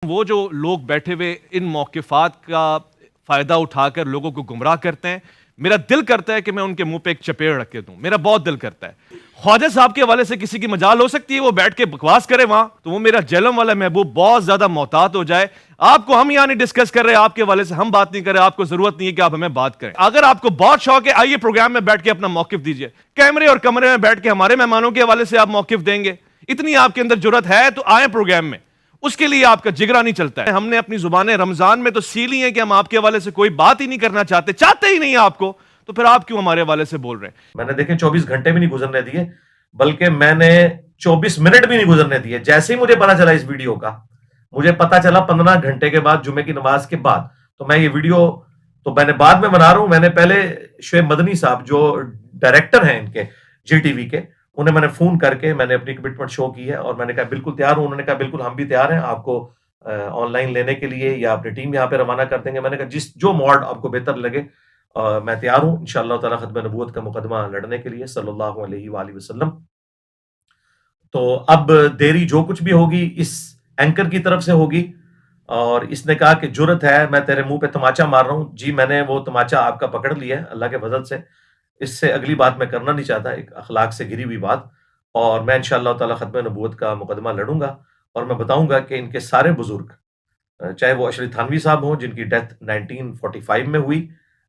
وہ جو لوگ بیٹھے ہوئے ان موقفات کا فائدہ اٹھا کر لوگوں کو گمراہ کرتے ہیں، میرا دل کرتا ہے کہ میں ان کے منہ پہ ایک چپیڑ رکھ کے دوں. میرا بہت دل کرتا ہے. خواجہ صاحب کے حوالے سے کسی کی مجال ہو سکتی ہے وہ بیٹھ کے بکواس کرے وہاں، تو وہ میرا جہلم والا محبوب بہت زیادہ محتاط ہو جائے. آپ کو ہم یہاں نہیں ڈسکس کر رہے، آپ کے حوالے سے ہم بات نہیں کر رہے، آپ کو ضرورت نہیں ہے کہ آپ ہمیں بات کریں. اگر آپ کو بہت شوق ہے آئیے پروگرام میں بیٹھ کے اپنا موقف دیجئے. کیمرے اور کمرے میں بیٹھ کے ہمارے مہمانوں کے حوالے سے آپ موقف دیں گے، اتنی آپ کے اندر جرت ہے تو آئیں پروگرام میں. اس کے لیے آپ کا جگرا نہیں چلتا ہے. ہم نے اپنی زبانیں رمضان میں تو سیلی ہیں کہ ہم آپ کے حوالے سے کوئی بات ہی نہیں کرنا چاہتے ہی نہیں آپ کو، تو پھر آپ کیوں ہمارے حوالے سے بول رہے ہیں؟ میں نے دیکھیں 24 گھنٹے بھی نہیں گزرنے دیے، بلکہ میں نے 24 منٹ بھی نہیں گزرنے دیے. جیسے ہی مجھے پتا چلا اس ویڈیو کا، مجھے پتا چلا 15 گھنٹے کے بعد، جمعے کی نماز کے بعد. تو میں یہ ویڈیو تو میں نے بعد میں بنا رہا ہوں. میں نے پہلے شعیب مدنی صاحب جو ڈائریکٹر ہیں ان کے جی ٹی وی کے، انہیں میں نے فون کر کے میں نے اپنی کمٹمنٹ شو کی ہے اور میں نے کہا بالکل تیار ہوں. انہوں نے کہا بالکل ہم بھی تیار ہیں آپ کو آن لائن لینے کے لیے یا اپنی ٹیم یہاں پہ روانہ کر دیں گے. میں نے کہا جو موڈ آپ کو بہتر لگے میں تیار ہوں انشاءاللہ تعالی ختم نبوت کا مقدمہ لڑنے کے لیے صلی اللہ علیہ وآلہ وسلم. تو اب دیری جو کچھ بھی ہوگی اس اینکر کی طرف سے ہوگی. اور اس نے کہا کہ جرت ہے میں تیرے منہ پہ تماچا مار رہا ہوں. جی میں نے وہ تماچا آپ کا پکڑ لیا ہے اللہ کے فضل سے. اس سے اگلی بات میں کرنا نہیں چاہتا، ایک اخلاق سے گری ہوئی بات. اور میں انشاءاللہ تعالی ختم نبوت کا مقدمہ لڑوں گا اور میں بتاؤں گا کہ ان کے سارے بزرگ، چاہے وہ اشرف تھانوی صاحب ہوں جن کی ڈیتھ 1945 میں ہوئی،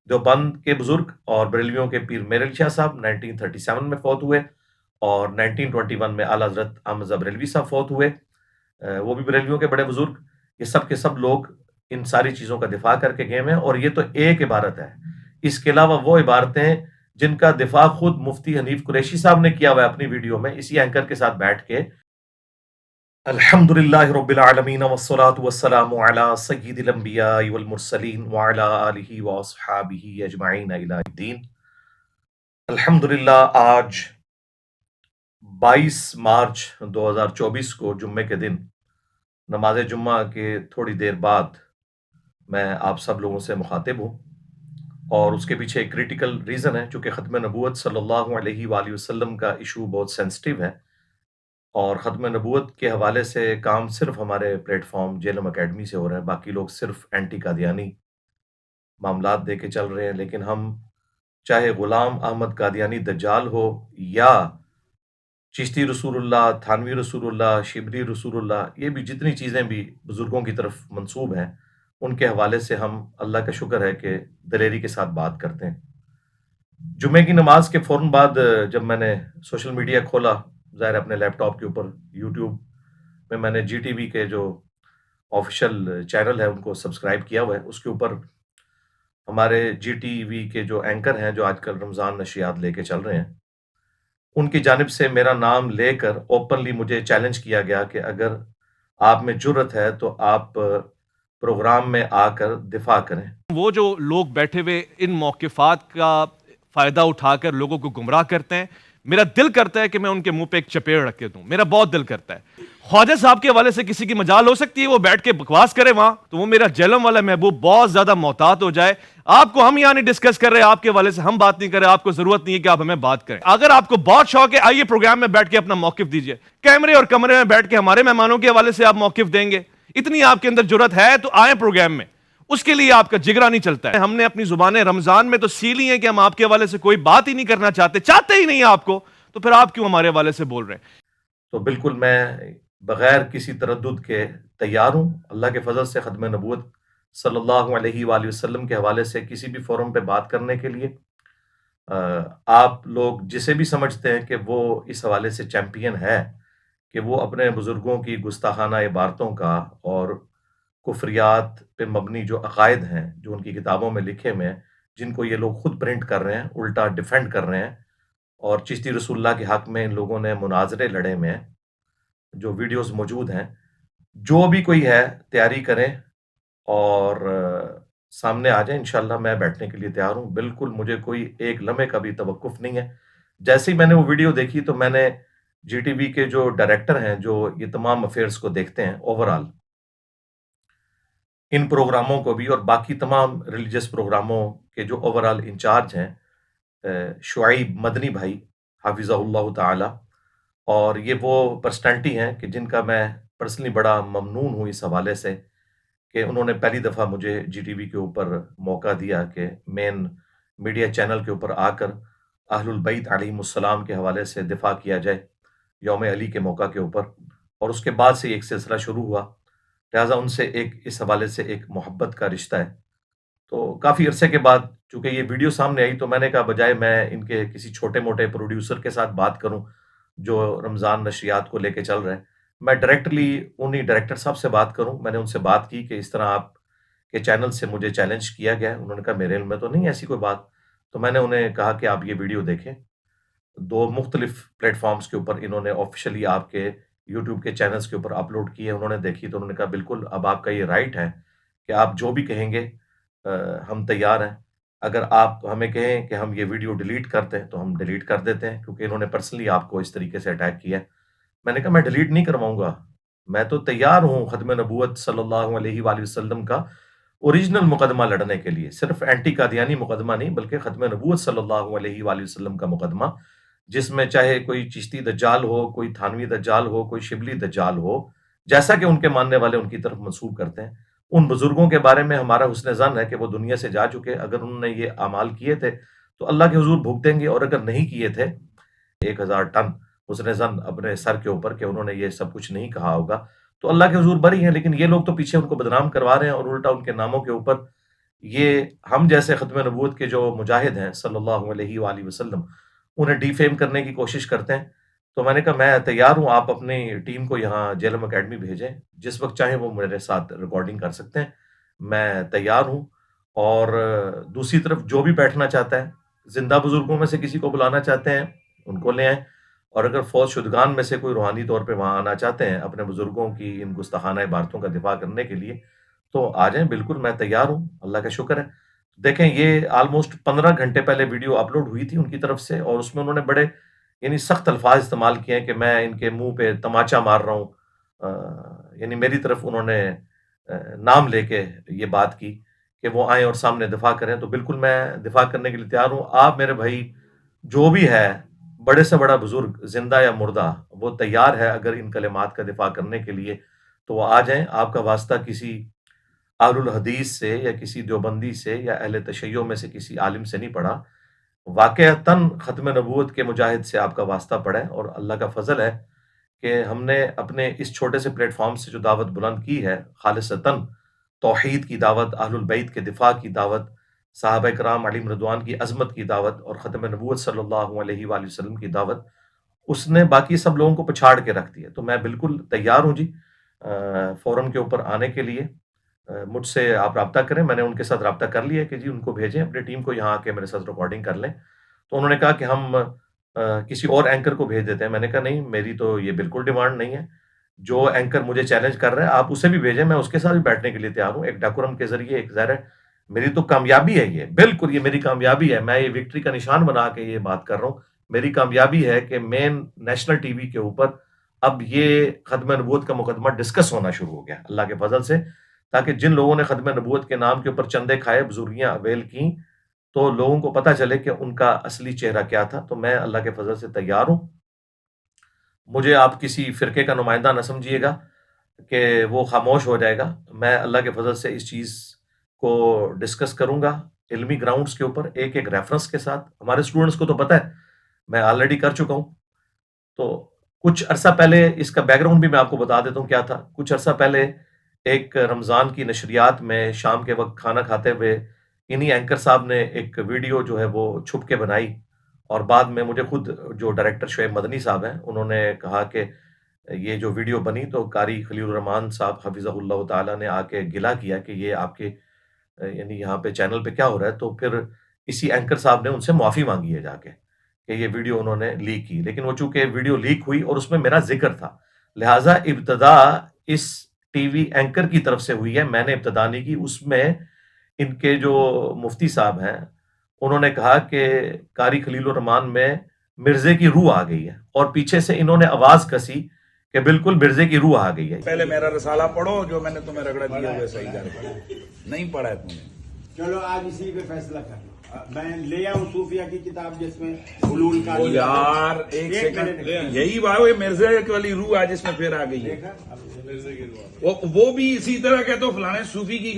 دیوبند کے بزرگ، اور بریلویوں کے پیر میر علی شاہ صاحب 1937 میں فوت ہوئے، اور 1921 میں اعلیٰ حضرت احمد رضا بریلوی صاحب فوت ہوئے، وہ بھی بریلویوں کے بڑے بزرگ. یہ سب کے سب لوگ ان ساری چیزوں کا دفاع کر کے گئے ہیں. اور یہ تو ایک عبارت ہے، اس کے علاوہ وہ عبارتیں جن کا دفاع خود مفتی حنیف قریشی صاحب نے کیا ہوا ہے اپنی ویڈیو میں اسی اینکر کے ساتھ بیٹھ کے. الحمد للہ رب العالمین والصلاة والسلام علی سید الانبیاء والمرسلین وعلی آلہ واصحابہ اجمعین الی الدین. الحمد للہ آج 22 مارچ 2024 کو جمعے کے دن نماز جمعہ کے تھوڑی دیر بعد میں آپ سب لوگوں سے مخاطب ہوں. اور اس کے پیچھے ایک کریٹیکل ریزن ہے، چونکہ ختم نبوت صلی اللہ علیہ وآلہ وسلم کا ایشو بہت سینسٹیو ہے. اور ختم نبوت کے حوالے سے کام صرف ہمارے پلیٹ فارم جیلم اکیڈمی سے ہو رہا ہے، باقی لوگ صرف اینٹی قادیانی معاملات دے کے چل رہے ہیں. لیکن ہم چاہے غلام احمد قادیانی دجال ہو یا چشتی رسول اللہ، تھانوی رسول اللہ، شبلی رسول اللہ، یہ بھی جتنی چیزیں بھی بزرگوں کی طرف منسوب ہیں ان کے حوالے سے ہم اللہ کا شکر ہے کہ دلیری کے ساتھ بات کرتے ہیں. جمعے کی نماز کے فوراً بعد جب میں نے سوشل میڈیا کھولا، ظاہر اپنے لیپ ٹاپ کے اوپر یوٹیوب میں نے جی ٹی وی کے جو آفیشیل چینل ہے ان کو سبسکرائب کیا ہوا ہے. اس کے اوپر ہمارے جی ٹی وی کے جو اینکر ہیں جو آج کل رمضان نشریات لے کے چل رہے ہیں، ان کی جانب سے میرا نام لے کر اوپنلی مجھے چیلنج کیا گیا کہ اگر آپ میں جرت ہے تو آپ پروگرام میں آ کر دفاع کریں. وہ جو لوگ بیٹھے ہوئے ان موقفات کا فائدہ اٹھا کر لوگوں کو گمراہ کرتے ہیں، میرا دل کرتا ہے کہ میں ان کے منہ پہ ایک چپیڑ رکھ کے دوں. میرا بہت دل کرتا ہے. خواجہ صاحب کے حوالے سے کسی کی مجال ہو سکتی ہے وہ بیٹھ کے بکواس کرے وہاں، تو وہ میرا جہلم والا محبوب بہت زیادہ محتاط ہو جائے. آپ کو ہم یہاں نہیں ڈسکس کر رہے، آپ کے حوالے سے ہم بات نہیں کر رہے، آپ کو ضرورت نہیں ہے کہ آپ ہمیں بات کریں. اگر آپ کو بہت شوق ہے آئیے پروگرام میں بیٹھ کے اپنا موقف دیجئے. کیمرے اور کمرے میں بیٹھ کے ہمارے مہمانوں کے حوالے سے آپ موقف دیں گے، اتنی آپ کے اندر جرت ہے تو آئیں پروگرام میں. اس کے لیے آپ کا جگرا نہیں چلتا ہے. ہم نے اپنی زبانیں رمضان میں تو سیلی ہیں کہ ہم آپ کے حوالے سے کوئی بات ہی نہیں کرنا چاہتے ہی نہیں آپ کو، تو پھر آپ کیوں ہمارے حوالے سے بول رہے ہیں؟ تو بالکل میں بغیر کسی تردد کے تیار ہوں اللہ کے فضل سے ختم نبوت صلی اللہ علیہ وآلہ وسلم کے حوالے سے کسی بھی فورم پہ بات کرنے کے لیے. آپ لوگ جسے بھی سمجھتے ہیں کہ وہ اس حوالے سے چیمپئن ہے کہ وہ اپنے بزرگوں کی گستاخانہ عبارتوں کا اور کفریات پہ مبنی جو عقائد ہیں جو ان کی کتابوں میں لکھے ہوئے ہیں، جن کو یہ لوگ خود پرنٹ کر رہے ہیں، الٹا ڈیفینڈ کر رہے ہیں. اور چشتی رسول اللہ کے حق میں ان لوگوں نے مناظرے لڑے ہوئے ہیں، جو ویڈیوز موجود ہیں. جو بھی کوئی ہے تیاری کریں اور سامنے آ جائیں. انشاءاللہ میں بیٹھنے کے لیے تیار ہوں. بالکل مجھے کوئی ایک لمحے کا بھی توقف نہیں ہے. جیسے ہی میں نے وہ ویڈیو دیکھی تو میں نے جی ٹی وی کے جو ڈائریکٹر ہیں جو یہ تمام افیئرز کو دیکھتے ہیں اوورال، ان پروگراموں کو بھی اور باقی تمام ریلیجس پروگراموں کے جو اوورال انچارج ہیں، شعیب مدنی بھائی حافظہ اللہ تعالی. اور یہ وہ پرسنالٹی ہیں کہ جن کا میں पर्सनली बड़ा ममनून हूँ इस हवाले से कि उन्होंने पहली दफ़ा मुझे GTV के ऊपर मौका दिया कि मेन मीडिया चैनल के ऊपर आकर अहलुल बैत अलैहिमुस्सलाम के हवाले से दिफा किया जाए यौम अली के मौका के ऊपर, और उसके बाद से एक सिलसिला शुरू हुआ। लिहाजा उनसे एक इस हवाले से एक मोहब्बत का रिश्ता है। तो काफ़ी अरसे के बाद चूँकि ये वीडियो सामने आई तो मैंने कहा बजाय मैं इनके किसी छोटे मोटे प्रोड्यूसर के साथ बात करूं जो रमज़ान नशरियात को लेके चल रहे हैं, मैं डायरेक्टली उन्हीं डायरेक्टर साहब से बात करूं। मैंने उनसे बात की कि इस तरह आपके चैनल से मुझे चैलेंज किया गया है। उन्होंने कहा मेरे इल्म में तो नहीं ऐसी कोई बात। तो मैंने उन्हें कहा कि आप ये वीडियो देखें। 2 मुख्तलिफ प्लेटफॉर्म्स के ऊपर इन्होंने ऑफिशियली आपके यूट्यूब के चैनल्स के ऊपर अपलोड किए। उन्होंने देखी तो उन्होंने कहा बिल्कुल अब आपका ये राइट है कि आप जो भी कहेंगे हम तैयार हैं। अगर आप हमें कहें कि हम ये वीडियो डिलीट करते हैं तो हम डिलीट कर देते हैं, क्योंकि इन्होंने पर्सनली आपको इस तरीके से अटैक किया है। मैंने कहा मैं डिलीट नहीं करवाऊंगा, मैं तो तैयार हूँ खत्म नबूवत सल्लल्लाहु अलैहि वसल्लम का ओरिजिनल मुकदमा लड़ने के लिए, सिर्फ एंटी कादियानी मुकदमा नहीं बल्कि खत्म नबूवत सल्लल्लाहु अलैहि वसल्लम का मुकदमा, जिसमें चाहे कोई चिश्ती दज्जाल हो, कोई थानवी दज्जाल हो, कोई शिबली दज्जाल हो, जैसा कि उनके मानने वाले उनकी तरफ मंसूब करते हैं। उन बुजुर्गों के बारे में हमारा हुस्न ज़न है कि वो दुनिया से जा चुके। अगर उन्होंने ये अमाल किए थे तो अल्लाह के हुजूर भुगतेंगे, और अगर नहीं किए थे 1000 टन हुस्न ज़न अपने सर के ऊपर कि उन्होंने ये सब कुछ नहीं कहा होगा, तो अल्लाह के हुजूर बरी हैं। लेकिन ये लोग तो पीछे उनको बदनाम करवा रहे हैं और उल्टा उनके नामों के ऊपर ये हम जैसे खत्म नबूवत के जो मुजाहिद हैं सल्लल्लाहु अलैहि वसल्लम उन्हें डिफेम करने की कोशिश करते हैं। तो मैंने कहा मैं तैयार हूँ, आप अपनी टीम को यहाँ जेलम अकेडमी भेजें, जिस वक्त चाहें वो मेरे साथ रिकॉर्डिंग कर सकते हैं, मैं तैयार हूँ। और दूसरी तरफ जो भी बैठना चाहता है, जिंदा बुजुर्गों में से किसी को बुलाना चाहते हैं उनको ले आएँ, और अगर फौज शुदगान में से कोई रूहानी तौर पे वहाँ आना चाहते हैं अपने बुजुर्गों की इन गुस्ताखाना इबारतों का दिफा करने के लिए तो आ जाएं, बिल्कुल मैं तैयार हूँ, अल्लाह का शुक्र है। देखें ये ऑलमोस्ट 15 घंटे पहले वीडियो अपलोड हुई थी उनकी तरफ से, और उसमें उन्होंने बड़े यानी सख्त अल्फाज इस्तेमाल किए हैं कि मैं इनके मुंह पे तमाचा मार रहा हूँ। यानी मेरी तरफ उन्होंने नाम लेके ये बात की कि वो आए और सामने दिफा करें, तो बिल्कुल मैं दिफा करने के लिए तैयार हूँ। आप मेरे भाई जो भी है, बड़े से बड़ा बुजुर्ग जिंदा या मुर्दा, वो तैयार है अगर इन कलिमात का दिफा करने के लिए तो वो आ जाएं। आपका वास्ता किसी अहलुल हदीस से या किसी देवबंदी से या अहले तशय्यो में से किसी आलिम से नहीं पड़ा, वाक़अतन ख़त्म नबूवत के मुजाहिद से आपका वास्ता पड़ा है। और अल्लाह का फ़ज़ल है कि हमने अपने इस छोटे से प्लेटफॉर्म से जो दावत बुलंद की है, खालिसतन तौहीद की दावत, अहलुल बैत के दिफा की दावत, सहाबा किराम अलैहिम रिदवान की अज़मत की दावत और ख़त्म नबूवत सल्लल्लाहु अलैहि वसल्लम की दावत, उसने बाकी सब लोगों को पछाड़ के रख दिया। तो मैं बिल्कुल तैयार हूँ जी फ़ोरम के ऊपर आने के लिए। मुझसे आप रब्ता करें, मैंने उनके साथ रब्ता कर लिया कि जी उनको भेजें, अपनी टीम को यहाँ आके मेरे साथ रिकॉर्डिंग कर लें। तो उन्होंने कहा कि हम किसी और एंकर को भेज देते हैं। मैंने कहा नहीं, मेरी तो ये बिल्कुल डिमांड नहीं है। जो एंकर मुझे चैलेंज कर रहा है आप उसे भी भेजें, मैं उसके साथ भी बैठने के लिए तैयार हूँ। एक डेकोरम के जरिए, एक ज़ाहिर है मेरी तो कामयाबी है, ये बिल्कुल ये मेरी कामयाबी है। मैं ये विक्ट्री का निशान बना के ये बात कर रहा हूँ। मेरी कामयाबी है कि मेन नेशनल टीवी के ऊपर अब ये खत्म नबूवत का मुकदमा डिस्कस होना शुरू हो गया अल्लाह के फजल से, ताकि जिन लोगों ने खत्म नबूवत के नाम के ऊपर चंदे खाए, बुजुर्गियां अवेल की, तो लोगों को पता चले कि उनका असली चेहरा क्या था। तो मैं अल्लाह के फजल से तैयार हूँ। मुझे आप किसी फिरके का नुमाइंदा न समझिएगा कि वो खामोश हो जाएगा। मैं अल्लाह के फजल से इस चीज़ को डिस्कस करूंगा इल्मी ग्राउंड्स के ऊपर, एक एक रेफरेंस के साथ। हमारे स्टूडेंट्स को तो पता है, मैं ऑलरेडी कर चुका हूँ। तो कुछ अरसा पहले, इसका बैकग्राउंड भी मैं आपको बता देता हूँ क्या था। कुछ अरसा पहले एक रमज़ान की नशरियात में शाम के वक्त खाना खाते हुए इन्हीं एंकर साहब ने एक वीडियो जो है वो छुप के बनाई, और बाद में मुझे खुद जो डायरेक्टर शुएब मदनी साहब हैं उन्होंने कहा कि ये जो वीडियो बनी तो कारी खलील रहमान साहब हफिज़हुल्लाह ताला ने आके गिला किया कि ये आपके यानी यहाँ पे चैनल पे क्या हो रहा है। तो फिर इसी एंकर साहब ने उनसे माफ़ी मांगी है जाके कि ये वीडियो उन्होंने लीक की। लेकिन वो चूंकि वीडियो लीक हुई और उसमें मेरा जिक्र था, लिहाजा इब्तदा इस टीवी एंकर की तरफ से हुई है, मैंने इब्तदा नहीं की। उसमें इनके जो मुफ्ती साहब हैं उन्होंने कहा कि कारी खलील रहमान में मिर्जे की रूह आ गई है, और पीछे से इन्होंने आवाज कसी कि बिल्कुल मिर्जे की रूह आ गई है। पहले मेरा रसाला पढ़ो, जो मैंने तुम्हें रगड़ा दिया हुआ सही कर, नहीं पढ़ा है तुमने। चलो आज इसी पे फैसला कर लो। मैं ले आऊं सूफिया की किताब जिसमें उलूल का। यार एक सेकंड, यही बात है, मिर्जे वाली रूह आज इसमें फिर आ गई है। वो भी इसी तरह के तो फलाने सूफी की